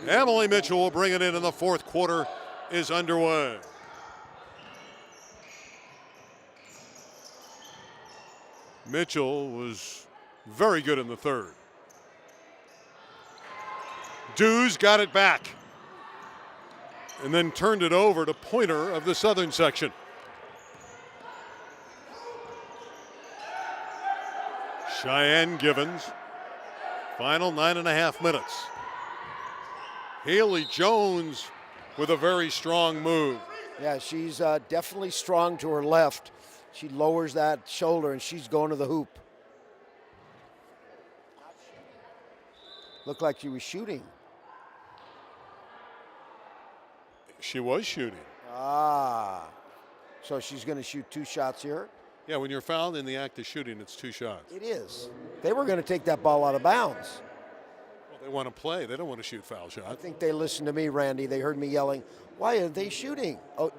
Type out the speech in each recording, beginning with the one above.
Emily Mitchell will bring it in, and the fourth quarter is underway. Mitchell was very good in the third. Dews got it back and then turned it over to Pointer of the southern section. Cheyenne Givens, final 9.5 minutes. Haley Jones with a very strong move. Yeah, she's definitely strong to her left. She lowers that shoulder and she's going to the hoop. Looked like she was shooting. She was shooting. Ah, so she's going to shoot 2 shots here? Yeah, when you're fouled in the act of shooting, it's 2 shots. It is. They were going to take that ball out of bounds. Well, they want to play. They don't want to shoot foul shots. I think they listened to me, Randy. They heard me yelling, why are they shooting? Oh.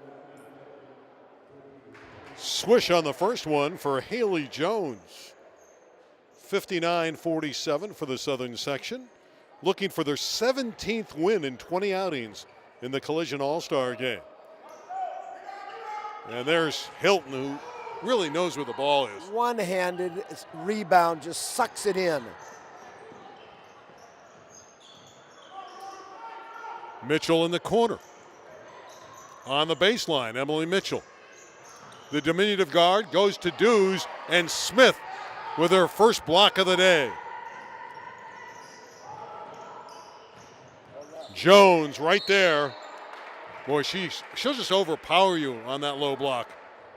Swish on the first one for Haley Jones. 59-47 for the southern section. Looking for their 17th win in 20 outings in the Collision All-Star game. And there's Hilton, who really knows where the ball is. One-handed rebound, just sucks it in. Mitchell in the corner. On the baseline, Emily Mitchell. The diminutive guard goes to Dews, and Smith with her first block of the day. Jones right there. Boy, she'll just overpower you on that low block.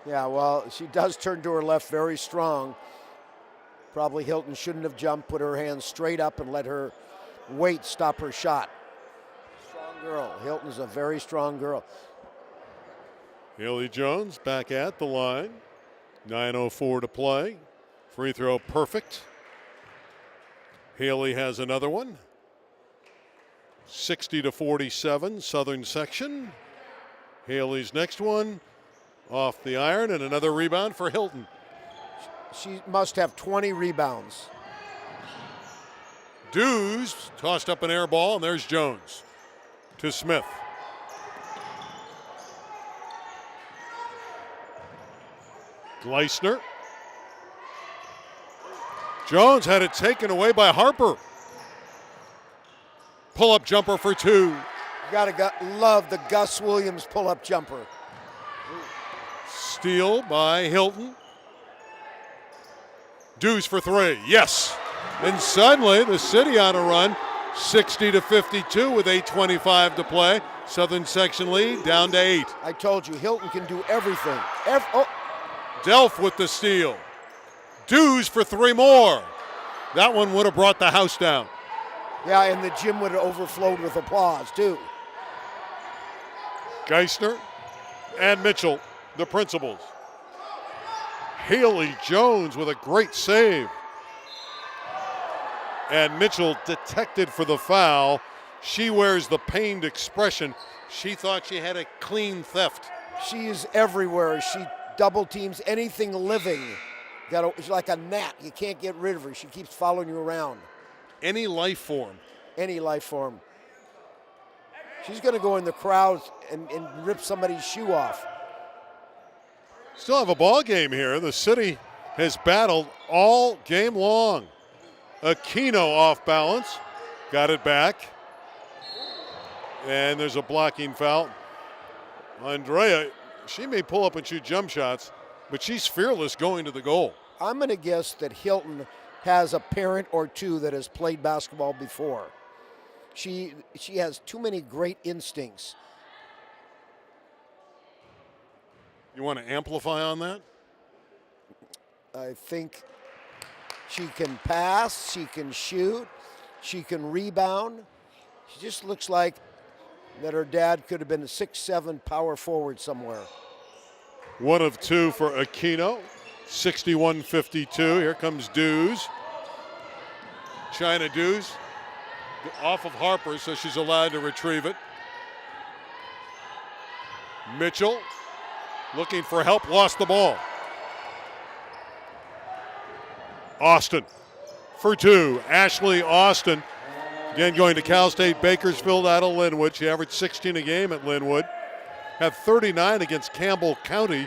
Yeah, well, she does turn to her left very strong. Probably Hilton shouldn't have jumped, put her hands straight up and let her weight stop her shot. Strong girl. Hilton's a very strong girl. Haley Jones back at the line. 9:04 to play. Free throw perfect. Haley has another one. 60-47, southern section. Haley's next one off the iron, and another rebound for Hilton. She must have 20 rebounds. Dews tossed up an air ball, and there's Jones to Smith. Gleisner. Jones had it taken away by Harper. Pull-up jumper for 2. You gotta love the Gus Williams pull-up jumper. Steal by Hilton. Dews for 3, yes. And suddenly the city on a run, 60-52 with 8:25 to play. Southern section lead down to 8. I told you, Hilton can do everything. Delph with the steal. Dews for 3 more. That one would have brought the house down. Yeah, and the gym would have overflowed with applause, too. Geisner and Mitchell, the principals. Haley Jones with a great save. And Mitchell detected for the foul. She wears the pained expression. She thought she had a clean theft. She is everywhere. She double teams anything living. She's like a gnat. You can't get rid of her. She keeps following you around. Any life form. Any life form. She's going to go in the crowd and rip somebody's shoe off. Still have a ball game here. The city has battled all game long. Aquino off balance. Got it back. And there's a blocking foul. Andrea, she may pull up and shoot jump shots, but she's fearless going to the goal. I'm going to guess that Hilton has a parent or two that has played basketball before. She has too many great instincts. You want to amplify on that? I think she can pass, she can shoot, she can rebound. She just looks like that her dad could have been a 6'7" power forward somewhere. 1 of 2 for Aquino. 61-52. Here comes Dews. China Dews off of Harper, so she's allowed to retrieve it. Mitchell looking for help, lost the ball. Austin for 2. Ashley Austin Again, going to Cal State Bakersfield out of Linwood. She averaged 16 a game at Linwood. Had 39 against Campbell County,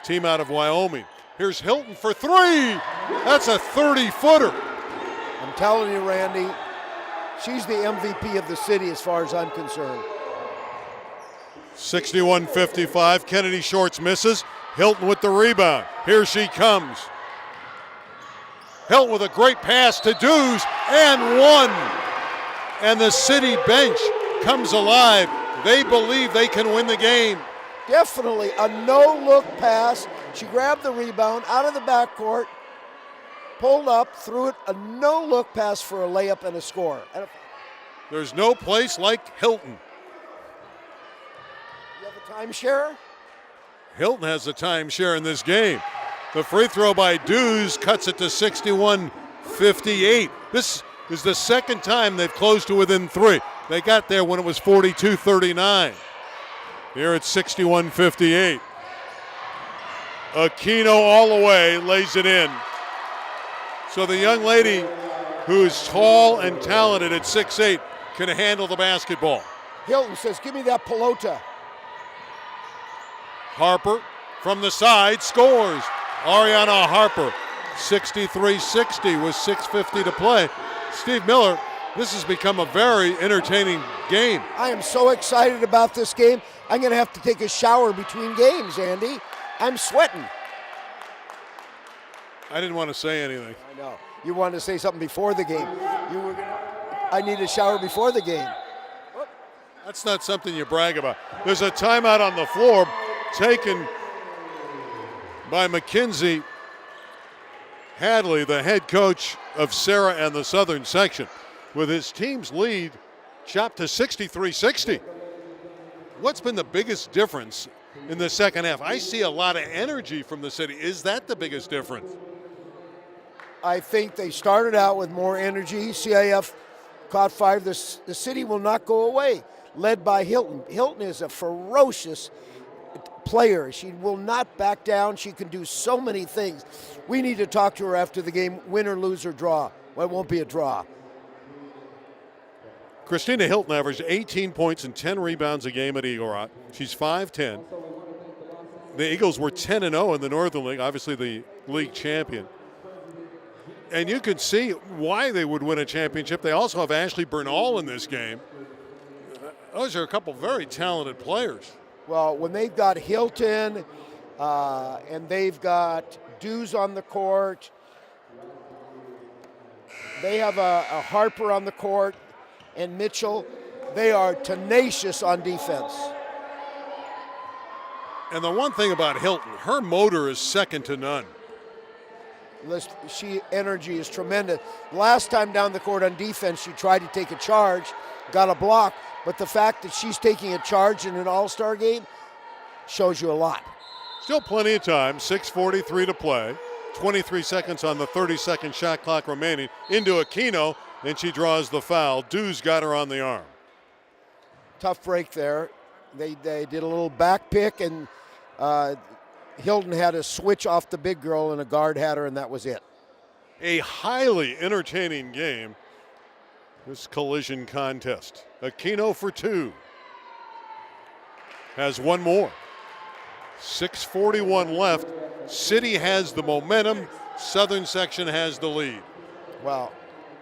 team out of Wyoming. Here's Hilton for three. That's a 30-footer. I'm telling you, Randy, she's the MVP of the city as far as I'm concerned. 61-55. Kennedy Shorts misses. Hilton with the rebound. Here she comes. Hilton with a great pass to Dews and one. And the city bench comes alive. They believe they can win the game. Definitely a no-look pass. She grabbed the rebound out of the backcourt, pulled up, threw it, a no-look pass for a layup and a score. There's no place like Hilton. You have a timeshare? Hilton has a timeshare in this game. The free throw by Dews cuts it to 61-58. This is the second time they've closed to within three. They got there when it was 42-39. Here it's 61-58. Aquino all the way lays it in. So the young lady who is tall and talented at 6'8" can handle the basketball. Hilton says, give me that pelota. Harper from the side scores. Ariana Harper, 63-60 with 6:50 to play. Steve Miller, this has become a very entertaining game. I am so excited about this game. I'm going to have to take a shower between games, Andy. I'm sweating. I didn't want to say anything. I know. You wanted to say something before the game. I need a shower before the game. That's not something you brag about. There's a timeout on the floor taken by Mackenzie Hadley, the head coach of Serra and the Southern section, with his team's lead chopped to 63-60. What's been the biggest difference in the second half? I see a lot of energy from the city. Is that the biggest difference? I think they started out with more energy. CIF caught five. The city will not go away, led by Hilton. Hilton is a ferocious player. She will not back down. She can do so many things. We need to talk to her after the game, win or lose or draw. Well, it won't be a draw. Christina Hilton averaged 18 points and 10 rebounds a game at Eagle Rock. She's 5'10". The Eagles were 10-0 in the Northern League, obviously the league champion. And you could see why they would win a championship. They also have Ashley Bernal in this game. Those are a couple very talented players. Well, when they've got Hilton and they've got Dews on the court, they have a Harper on the court and Mitchell, they are tenacious on defense. And the one thing about Hilton, her motor is second to none. Energy is tremendous. Last time down the court on defense, she tried to take a charge, got a block, but the fact that she's taking a charge in an all-star game shows you a lot. Still plenty of time, 6:43 to play. 23 seconds on the 30-second shot clock remaining. Into Aquino, and she draws the foul. Dews got her on the arm. Tough break there. They did a little back pick, and Hilton had a switch off the big girl, and a guard had her, and that was it. A highly entertaining game, this collision contest. Aquino for two. Has one more. 6:41 left. City has the momentum. Southern section has the lead. Well,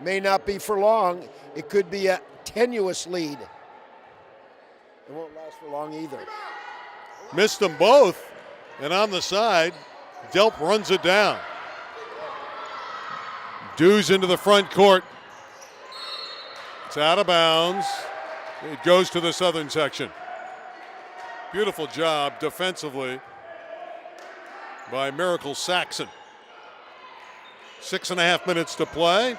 may not be for long. It could be a tenuous lead. It won't last for long either. Missed them both. And on the side, Delp runs it down. Dews into the front court. It's out of bounds. It goes to the Southern section. Beautiful job defensively by Miracle Saxon. 6.5 minutes to play.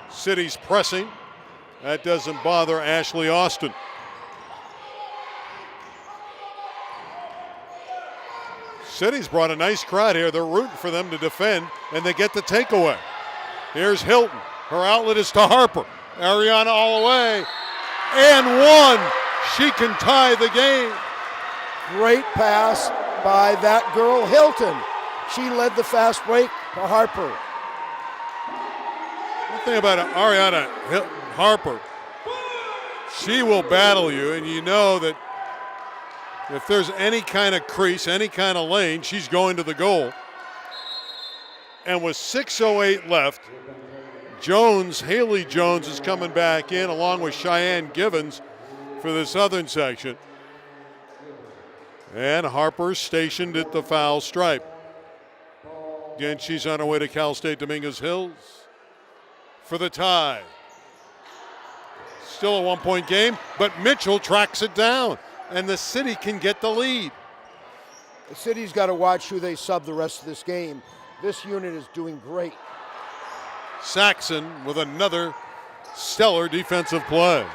City's pressing. That doesn't bother Ashley Austin. City's brought a nice crowd here. They're rooting for them to defend, and they get the takeaway. Here's Hilton. Her outlet is to Harper. Ariana all the way. And one. She can tie the game. Great pass by that girl, Hilton. She led the fast break to Harper. One thing about Ariana Harper, she will battle you, and you know that if there's any kind of crease, any kind of lane, she's going to the goal. And with 6:08 left, Haley Jones is coming back in along with Cheyenne Givens for the southern section. And Harper's stationed at the foul stripe. Again, she's on her way to Cal State Dominguez Hills for the tie. Still a 1-point game, but Mitchell tracks it down, and the city can get the lead. The city's got to watch who they sub the rest of this game. This unit is doing great. Saxon with another stellar defensive play.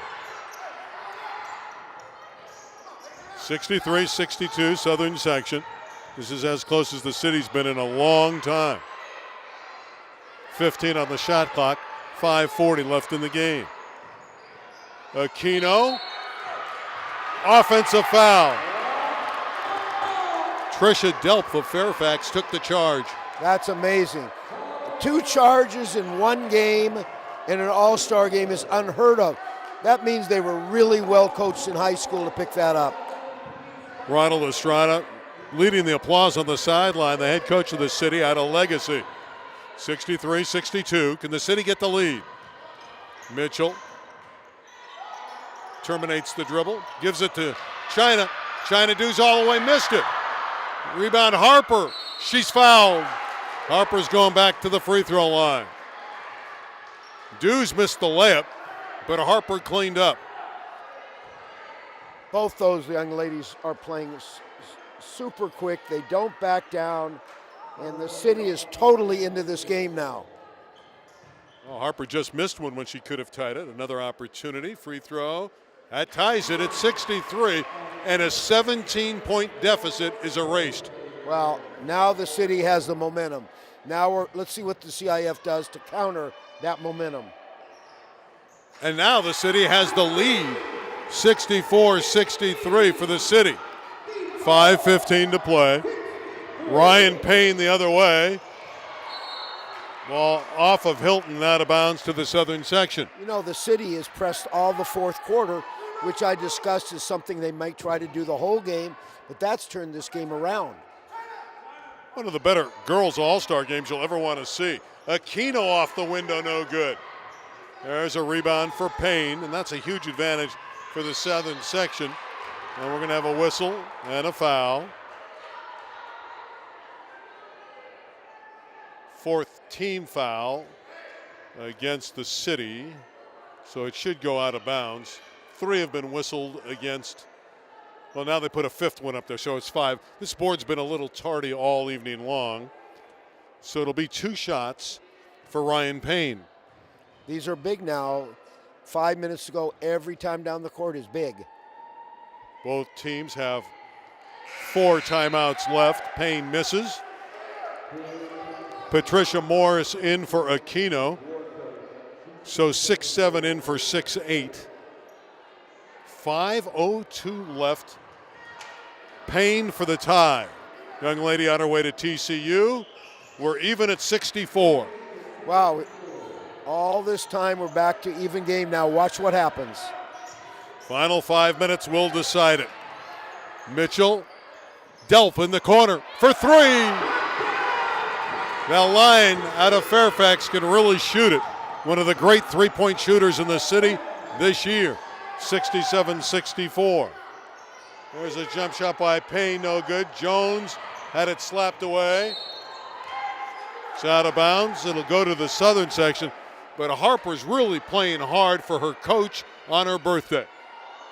63-62 southern section. This is as close as the city's been in a long time. 15 on the shot clock, 5:40 left in the game. Aquino, offensive foul. Trisha Delp of Fairfax took the charge. That's amazing. 2 charges in one game in an all-star game is unheard of. That means they were really well coached in high school to pick that up. Ronald Estrada leading the applause on the sideline, the head coach of the city out of Legacy. 63-62. Can the city get the lead? Mitchell terminates the dribble, gives it to China. China Dews all the way, missed it. Rebound Harper. She's fouled. Harper's going back to the free throw line. Dews missed the layup, but Harper cleaned up. Both those young ladies are playing super quick. They don't back down, and the city is totally into this game now. Well, Harper just missed one when she could have tied it. Another opportunity, free throw. That ties it at 63, and a 17-point deficit is erased. Well, now the city has the momentum. Now let's see what the CIF does to counter that momentum. And now the city has the lead, 64-63 for the city. 5:15 to play. Ryan Payne the other way. Ball off of Hilton, out of bounds to the southern section. You know, the city has pressed all the fourth quarter, which I discussed is something they might try to do the whole game, but that's turned this game around. One of the better girls all-star games you'll ever want to see. Aquino off the window, no good. There's a rebound for Payne, and that's a huge advantage for the southern section. And we're going to have a whistle and a foul. 4th team foul against the city, so it should go out of bounds. 3 have been whistled against. Well, now they put a 5th one up there, so it's 5. This board's been a little tardy all evening long, so it'll be 2 shots for Ryan Payne. These are big now. 5 minutes to go. Every time down the court is big. Both teams have 4 timeouts left. Payne misses. Patricia Morris in for Aquino. So 6-7 in for 6-8. 5:02 left. Payne for the tie. Young lady on her way to TCU. We're even at 64. Wow. All this time we're back to even game now. Watch what happens. Final 5 minutes will decide it. Mitchell, Delp in the corner for 3. Now Lyon out of Fairfax can really shoot it. One of the great three-point shooters in the city this year. 67-64. There's a jump shot by Payne, no good. Jones had it slapped away. It's out of bounds. It'll go to the southern section. But Harper's really playing hard for her coach on her birthday.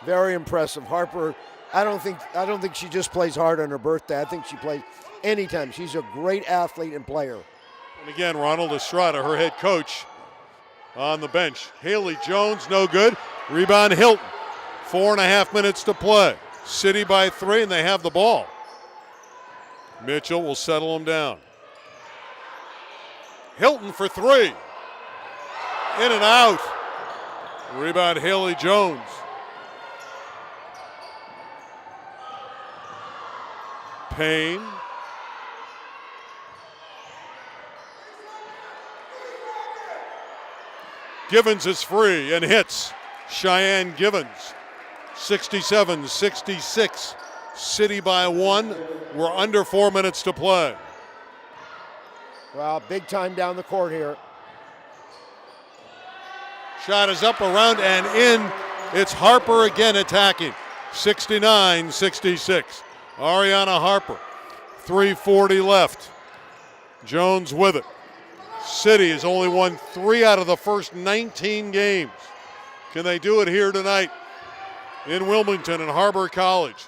Very impressive. Harper, I don't think she just plays hard on her birthday. I think she plays anytime. She's a great athlete and player. And again, Ronald Estrada, her head coach, on the bench. Haley Jones, no good. Rebound Hilton. 4.5 minutes to play. City by 3, and they have the ball. Mitchell will settle them down. Hilton for 3. In and out. Rebound Haley Jones. Payne. Givens is free and hits. Cheyenne Givens, 67-66. City by 1. We're under 4 minutes to play. Well, big time down the court here. Shot is up, around, and in. It's Harper again attacking. 69-66. Ariana Harper. 3:40 left. Jones with it. City has only won 3 out of the first 19 games. Can they do it here tonight in Wilmington and Harbor College?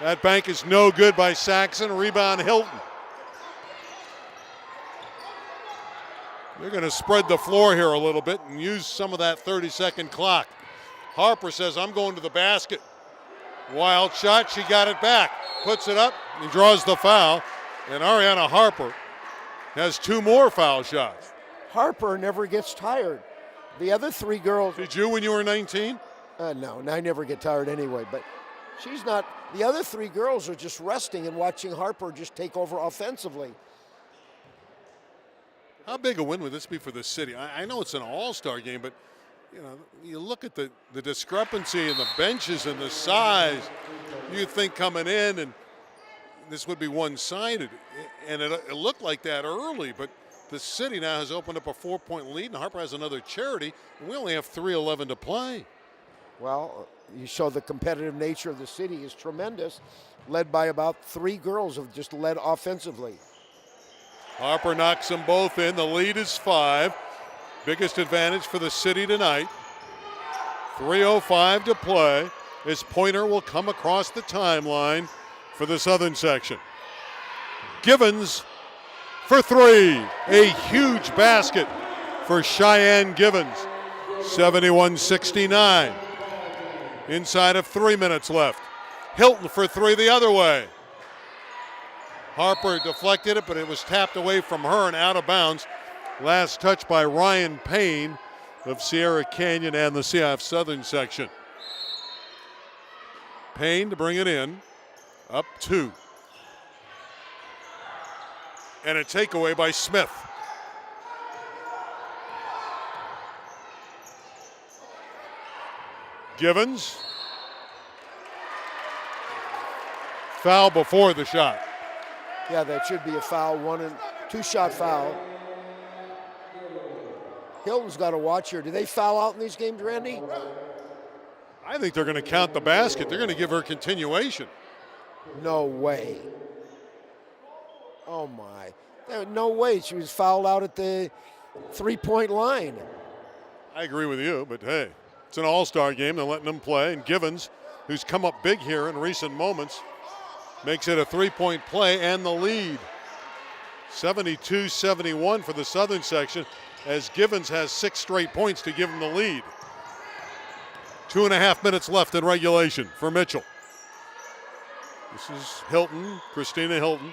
That bank is no good by Saxon. Rebound Hilton. They're going to spread the floor here a little bit and use some of that 30-second clock. Harper says, I'm going to the basket. Wild shot, she got it back. Puts it up, he draws the foul, and Ariana Harper has 2 more foul shots. Harper never gets tired. The other 3 girls. Did you when you were 19? No, I never get tired anyway, but she's not. The other 3 girls are just resting and watching Harper just take over offensively. How big a win would this be for the city? I know it's an all-star game, but you look at the discrepancy in the benches and the size. You'd think coming in and this would be one-sided, and it looked like that early, but the city now has opened up a 4-point lead, and Harper has another charity, and we only have 3:11 to play. Well, you show the competitive nature of the city is tremendous, led by about 3 girls who have just led offensively. Harper knocks them both in. The lead is 5. Biggest advantage for the city tonight. 3:05 to play as Pointer will come across the timeline for the southern section. Givens for 3. A huge basket for Cheyenne Givens. 71-69. Inside of 3 minutes left. Hilton for 3 the other way. Harper deflected it, but it was tapped away from her and out of bounds. Last touch by Ryan Payne of Sierra Canyon and the CIF Southern section. Payne to bring it in. Up 2. And a takeaway by Smith. Givens. Foul before the shot. Yeah, that should be a foul, 1 and 2 shot foul. Hilton's got to watch here. Do they foul out in these games, Randy? I think they're going to count the basket. They're going to give her continuation. No way. Oh, my. No way. She was fouled out at the 3-point line. I agree with you, but hey, it's an all-star game. They're letting them play. And Givens, who's come up big here in recent moments, makes it a 3-point play and the lead. 72-71 for the southern section as Givens has 6 straight points to give him the lead. 2.5 minutes left in regulation for Mitchell. This is Hilton, Christina Hilton,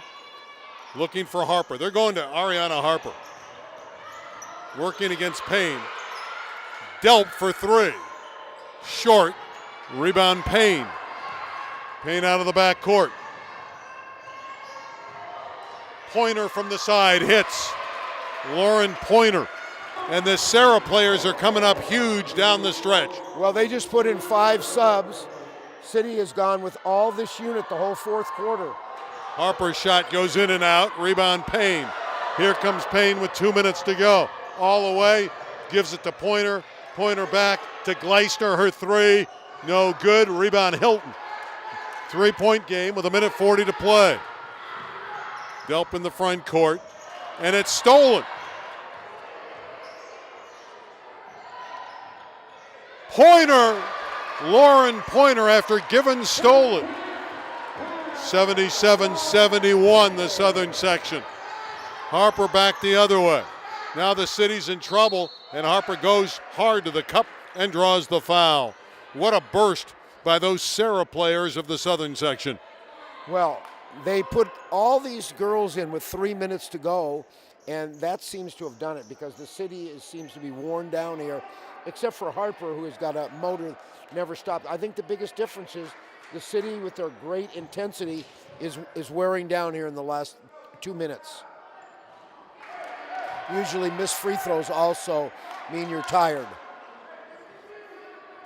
looking for Harper. They're going to Ariana Harper. Working against Payne. Delp for 3. Short. Rebound Payne. Payne out of the back court. Pointer from the side hits. Lauren Pointer. And the Serra players are coming up huge down the stretch. Well, they just put in 5 subs. City has gone with all this unit the whole 4th quarter. Harper's shot goes in and out. Rebound Payne. Here comes Payne with 2 minutes to go. All the way. Gives it to Pointer. Pointer back to Gleisner. Her 3. No good. Rebound Hilton. 3-point game with 1:40 to play. Delp in the front court. And it's stolen. Pointer, Lauren Pointer after Givens stole it. 77-71 the southern section. Harper back the other way. Now the city's in trouble and Harper goes hard to the cup and draws the foul. What a burst by those Serra players of the southern section. Well, they put all these girls in with 3 minutes to go, and that seems to have done it because the city seems to be worn down here, except for Harper, who has got a motor never stopped. I think the biggest difference is the city, with their great intensity, is wearing down here in the last 2 minutes. Usually missed free throws also mean you're tired.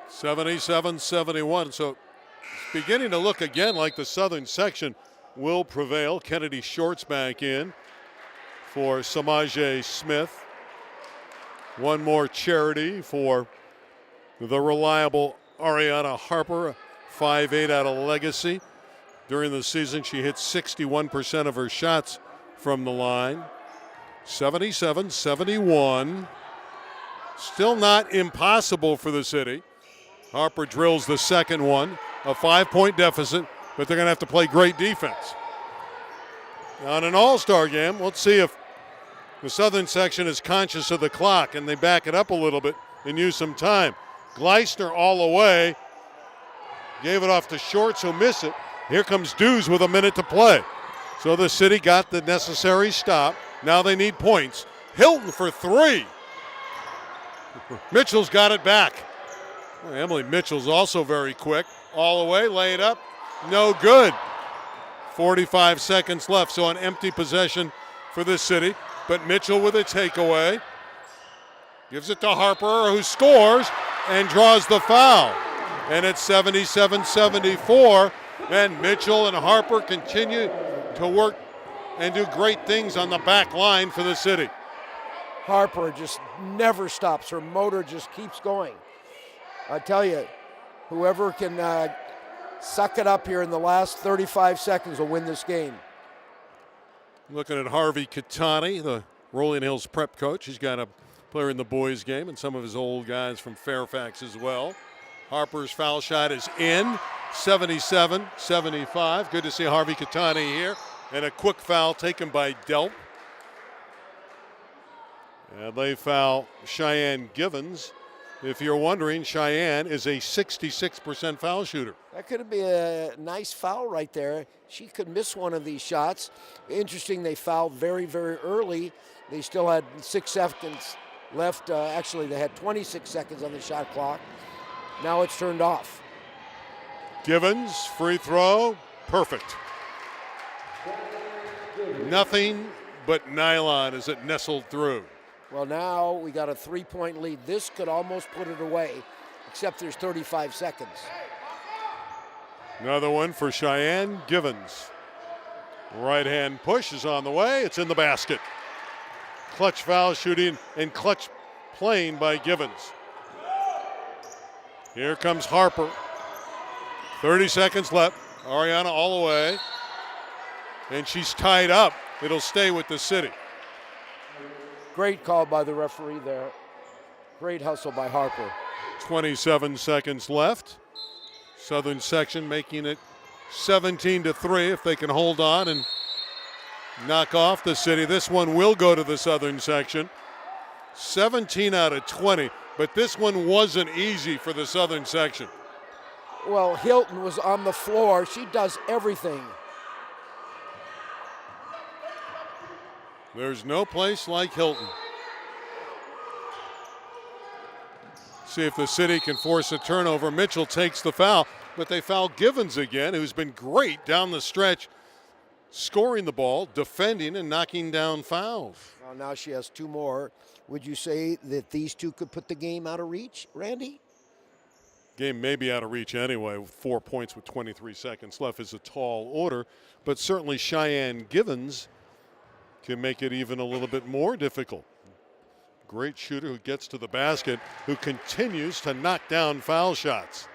77-71. So it's beginning to look again like the Southern section will prevail. Kennedy Shorts back in for Samaje Smith. One more charity for the reliable Ariana Harper, 5'8" out of Legacy. During the season, she hit 61% of her shots from the line. 77-71. Still not impossible for the city. Harper drills the second one, a 5-point deficit, but they're going to have to play great defense. Now in an all-star game, let's see if the Southern section is conscious of the clock and they back it up a little bit and use some time. Gleisner all the way. Gave it off to Shorts, who miss it. Here comes Dews with a minute to play. So the city got the necessary stop. Now they need points. Hilton for three. Mitchell's got it back. Well, Emily Mitchell's also very quick. All the way, lay it up. No good. 45 seconds left, so an empty possession for this city. But Mitchell with a takeaway. Gives it to Harper, who scores and draws the foul. And it's 77-74. And Mitchell and Harper continue to work and do great things on the back line for the city. Harper just never stops. Her motor just keeps going. I tell you, whoever can suck it up here in the last 35 seconds will win this game. Looking at Harvey Katani, the Rolling Hills prep coach. He's got a player in the boys game and some of his old guys from Fairfax as well. Harper's foul shot is in, 77-75. Good to see Harvey Katani here. And a quick foul taken by Delp. And they foul Cheyenne Givens. If you're wondering, Cheyenne is a 66% foul shooter. That could be a nice foul right there. She could miss one of these shots. Interesting, they fouled very, very early. They still had 6 seconds left. Actually, they had 26 seconds on the shot clock. Now it's turned off. Givens, free throw, perfect. Nothing but nylon as it nestled through. Well, now we got a 3-point lead. This could almost put it away, except there's 35 seconds. Another one for Cheyenne Givens. Right hand push is on the way. It's in the basket. Clutch foul shooting and clutch playing by Givens. Here comes Harper. 30 seconds left. Ariana all the way. And she's tied up. It'll stay with the city. Great call by the referee there. Great hustle by Harper. 27 seconds left. Southern section making it 17-3 if they can hold on and knock off the city. This one will go to the Southern section. 17 out of 20, but this one wasn't easy for the Southern section. Well, Hilton was on the floor. She does everything. There's no place like Hilton. See if the city can force a turnover. Mitchell takes the foul, but they foul Givens again, who's been great down the stretch, scoring the ball, defending, and knocking down fouls. Well, now she has 2 more. Would you say that these 2 could put the game out of reach, Randy? Game may be out of reach anyway. 4 points with 23 seconds left is a tall order, but certainly Cheyenne Givens can make it even a little bit more difficult. Great shooter who gets to the basket, who continues to knock down foul shots.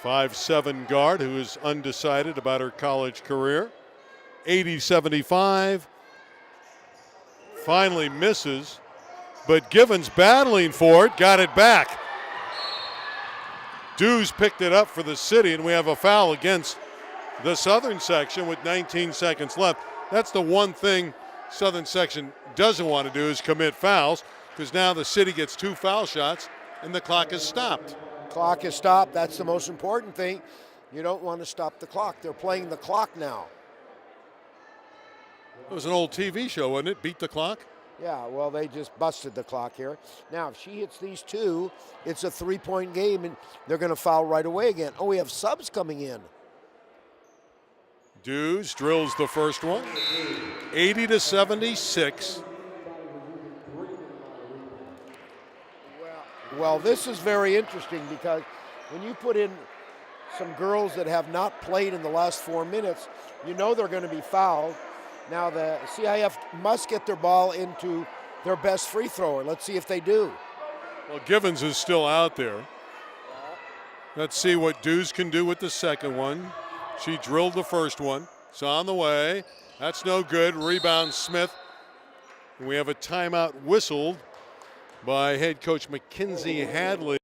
5'7" guard who is undecided about her college career. 80-75. Finally misses, but Givens battling for it, got it back. Dews picked it up for the city, and we have a foul against the Southern section with 19 seconds left. That's the one thing Southern section doesn't want to do is commit fouls, because now the city gets 2 foul shots and the clock is stopped. Clock is stopped. That's the most important thing. You don't want to stop the clock. They're playing the clock now. It was an old TV show, wasn't it? Beat the Clock? Yeah, well, they just busted the clock here. Now, if she hits these 2, it's a 3-point game, and they're going to foul right away again. Oh, we have subs coming in. Dews drills the first one. 80-76. Well, this is very interesting because when you put in some girls that have not played in the last 4 minutes, you know they're going to be fouled. Now the CIF must get their ball into their best free thrower. Let's see if they do. Well, Givens is still out there. Let's see what Dews can do with the second one. She drilled the first one. It's on the way. That's no good. Rebound Smith. And we have a timeout whistled by head coach Mackenzie Hadley.